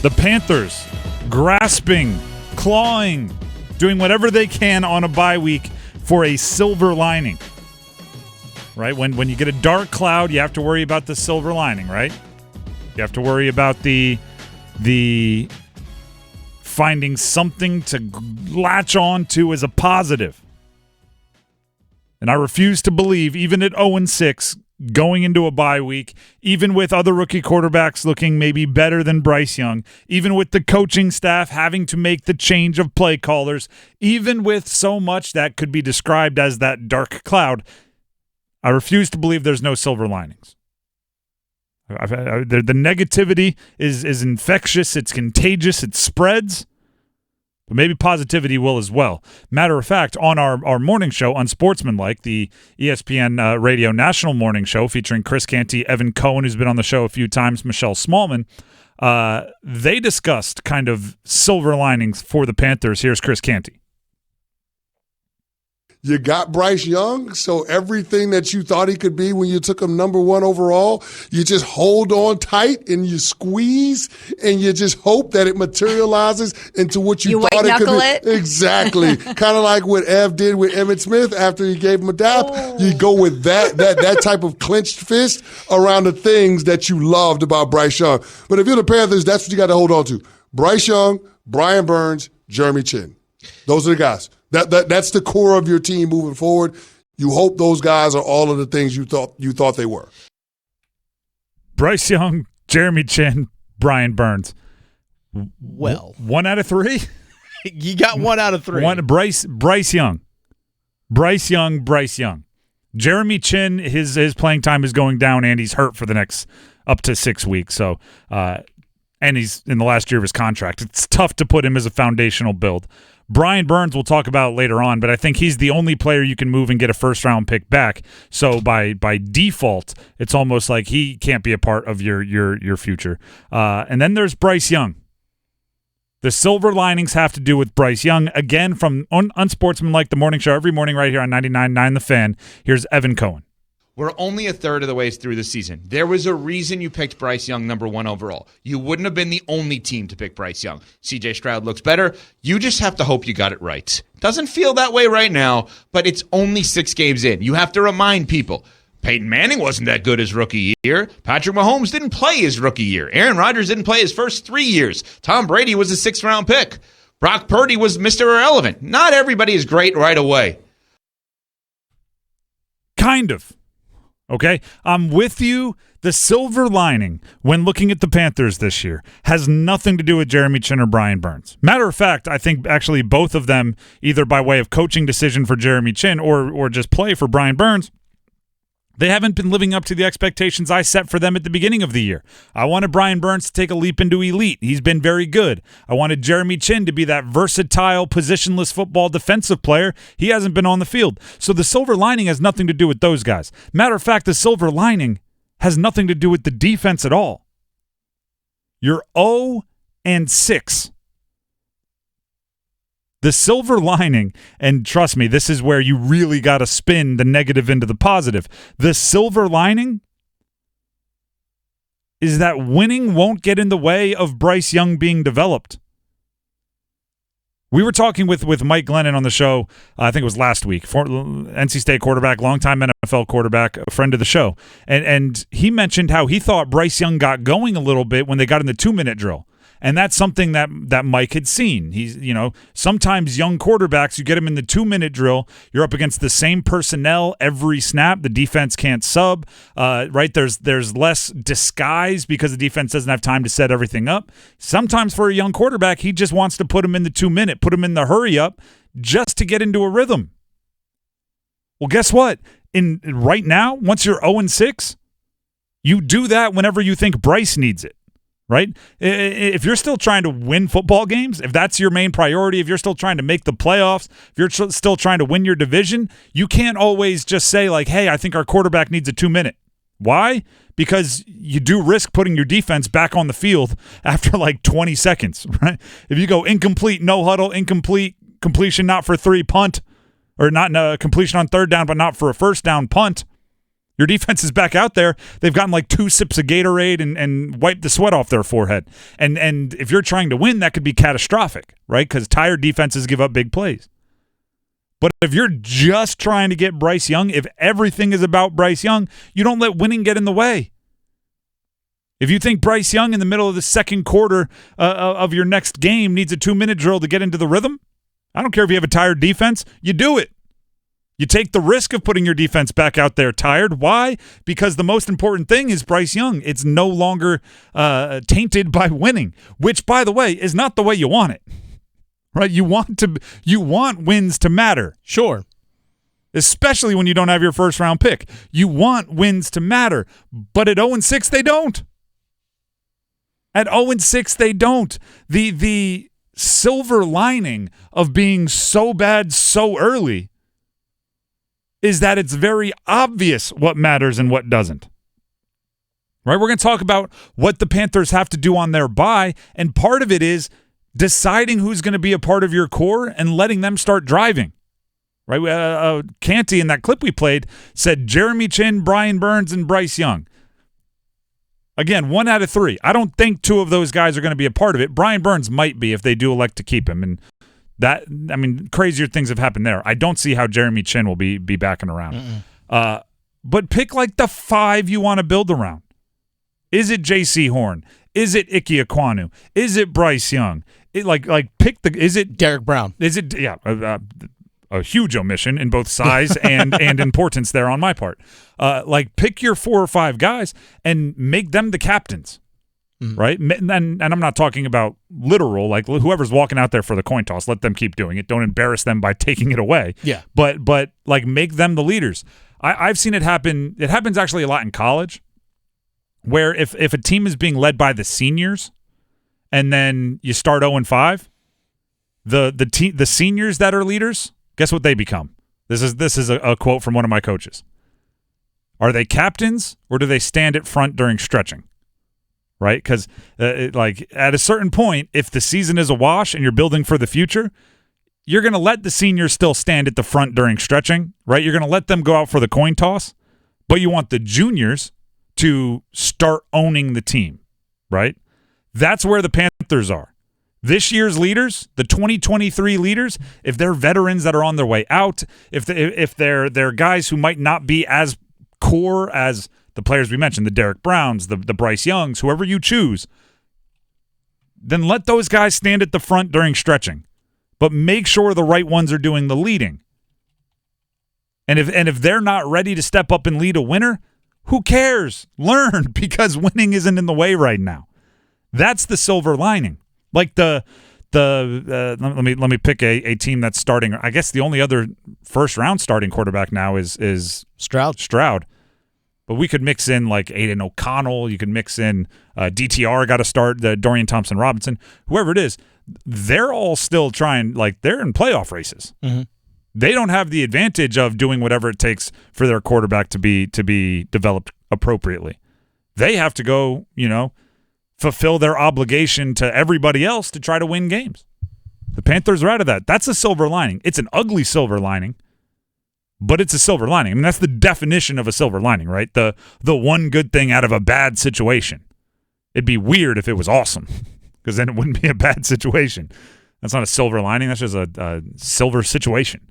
The Panthers grasping, clawing, doing whatever they can on a bye week for a silver lining. Right? When you get a dark cloud, you have to worry about the silver lining, right? You have to worry about the finding something to latch on to as a positive. And I refuse to believe, even at 0-6, going into a bye week, even with other rookie quarterbacks looking maybe better than Bryce Young, even with the coaching staff having to make the change of play callers, even with so much that could be described as that dark cloud, I refuse to believe there's no silver linings. The negativity is infectious, it's contagious, it spreads. But maybe positivity will as well. Matter of fact, on our morning show, Unsportsmanlike, the ESPN radio national morning show featuring Chris Canty, Evan Cohen, who's been on the show a few times, Michelle Smallman, they discussed kind of silver linings for the Panthers. Here's Chris Canty. You got Bryce Young, so everything that you thought he could be when you took him number 1 overall, you just hold on tight and you squeeze and you just hope that it materializes into what you thought it could be. Exactly. Kind of like what Ev did with Emmitt Smith after he gave him a dap. Oh. You go with that type of clenched fist around the things that you loved about Bryce Young. But if you're the Panthers, that's what you got to hold on to. Bryce Young, Brian Burns, Jeremy Chin. Those are the guys. That's the core of your team moving forward. You hope those guys are all of the things you thought they were. Bryce Young, Jeremy Chin, Brian Burns. Well, 1 out of 3. You got 1 out of 3. Bryce Young. Bryce Young. Jeremy Chin, his playing time is going down, and he's hurt for the next up to 6 weeks. So, and he's in the last year of his contract. It's tough to put him as a foundational build. Brian Burns we'll talk about later on, but I think he's the only player you can move and get a first-round pick back. So by default, it's almost like he can't be a part of your future. And then there's Bryce Young. The silver linings have to do with Bryce Young. Again, from Unsportsmanlike, the morning show, every morning right here on 99.9 The Fan, here's Evan Cohen. We're only a third of the way through the season. There was a reason you picked Bryce Young number 1 overall. You wouldn't have been the only team to pick Bryce Young. C.J. Stroud looks better. You just have to hope you got it right. Doesn't feel that way right now, but it's only 6 games in. You have to remind people. Peyton Manning wasn't that good his rookie year. Patrick Mahomes didn't play his rookie year. Aaron Rodgers didn't play his first 3 years. Tom Brady was a 6th-round pick. Brock Purdy was Mr. Irrelevant. Not everybody is great right away. Kind of. Okay, I'm with you. The silver lining when looking at the Panthers this year has nothing to do with Jeremy Chin or Brian Burns. Matter of fact, I think actually both of them, either by way of coaching decision for Jeremy Chin or just play for Brian Burns, they haven't been living up to the expectations I set for them at the beginning of the year. I wanted Brian Burns to take a leap into elite. He's been very good. I wanted Jeremy Chin to be that versatile, positionless football defensive player. He hasn't been on the field. So the silver lining has nothing to do with those guys. Matter of fact, the silver lining has nothing to do with the defense at all. You're 0-6. The silver lining, and trust me, this is where you really got to spin the negative into the positive. The silver lining is that winning won't get in the way of Bryce Young being developed. We were talking with Mike Glennon on the show, I think it was last week, NC State quarterback, longtime NFL quarterback, a friend of the show. And he mentioned how he thought Bryce Young got going a little bit when they got in the 2-minute drill. And that's something that Mike had seen. He's, sometimes young quarterbacks, you get them in the 2-minute drill, you're up against the same personnel every snap. The defense can't sub, right? There's less disguise because the defense doesn't have time to set everything up. Sometimes for a young quarterback, he just wants to put him in the 2-minute, put him in the hurry up just to get into a rhythm. Well, guess what? Right now, once you're 0-6, you do that whenever you think Bryce needs it. Right? If you're still trying to win football games, if that's your main priority, if you're still trying to make the playoffs, if you're still trying to win your division, you can't always just say like, hey, I think our quarterback needs a 2-minute. Why? Because you do risk putting your defense back on the field after like 20 seconds, right? If you go incomplete, no huddle, incomplete, completion not for 3, punt, or not completion on 3rd down, but not for a 1st down, punt, Your defense is back out there. They've gotten like 2 sips of Gatorade and wiped the sweat off their forehead. And if you're trying to win, that could be catastrophic, right? Because tired defenses give up big plays. But if you're just trying to get Bryce Young, if everything is about Bryce Young, you don't let winning get in the way. If you think Bryce Young in the middle of the second quarter of your next game needs a 2-minute drill to get into the rhythm, I don't care if you have a tired defense, you do it. You take the risk of putting your defense back out there tired. Why? Because the most important thing is Bryce Young. It's no longer tainted by winning, which, by the way, is not the way you want it. Right? You want wins to matter. Sure. Especially when you don't have your first-round pick. You want wins to matter. But at 0-6, they don't. At 0-6, they don't. The silver lining of being so bad so early is that it's very obvious what matters and what doesn't. Right? We're going to talk about what the Panthers have to do on their bye, and part of it is deciding who's going to be a part of your core and letting them start driving. Right? Canty in that clip we played said Jeremy Chin, Brian Burns, and Bryce Young. Again, 1 out of 3. I don't think 2 of those guys are going to be a part of it. Brian Burns might be if they do elect to keep him, and that, I mean, crazier things have happened there. I don't see how Jeremy Chin will be backing around. But pick like the 5 you want to build around. Is it J.C. Horn? Is it Ike Ekwonu? Is it Bryce Young? Pick the. Is it Derek Brown? Is it a huge omission in both size and importance there on my part. Pick your 4 or 5 guys and make them the captains. Right? And I'm not talking about literal, like whoever's walking out there for the coin toss, let them keep doing it. Don't embarrass them by taking it away. Yeah. But like make them the leaders. I've seen it happen. It happens actually a lot in college where if a team is being led by the seniors and then you start 0-5, the seniors that are leaders, guess what they become? This is a quote from one of my coaches. Are they captains or do they stand at front during stretching? Right? Because at a certain point, if the season is a wash and you're building for the future, you're going to let the seniors still stand at the front during stretching, right? You're going to let them go out for the coin toss, but you want the juniors to start owning the team, right? That's where the Panthers are. This year's leaders, the 2023 leaders, if they're veterans that are on their way out, if they're guys who might not be as core as the players we mentioned, the Derek Browns, the Bryce Youngs, whoever you choose, then let those guys stand at the front during stretching. But make sure the right ones are doing the leading. And if they're not ready to step up and lead a winner, who cares? Learn, because winning isn't in the way right now. That's the silver lining. Like let me pick a team that's starting. I guess the only other first round starting quarterback now is Stroud. But we could mix in like Aiden O'Connell. You could mix in DTR got to start, Dorian Thompson-Robinson, whoever it is. They're all still trying, like they're in playoff races. Mm-hmm. They don't have the advantage of doing whatever it takes for their quarterback to be developed appropriately. They have to go, fulfill their obligation to everybody else to try to win games. The Panthers are out of that. That's a silver lining. It's an ugly silver lining, but it's a silver lining. I mean, that's the definition of a silver lining, right? The one good thing out of a bad situation. It'd be weird if it was awesome, because then it wouldn't be a bad situation. That's not a silver lining. That's just a silver situation.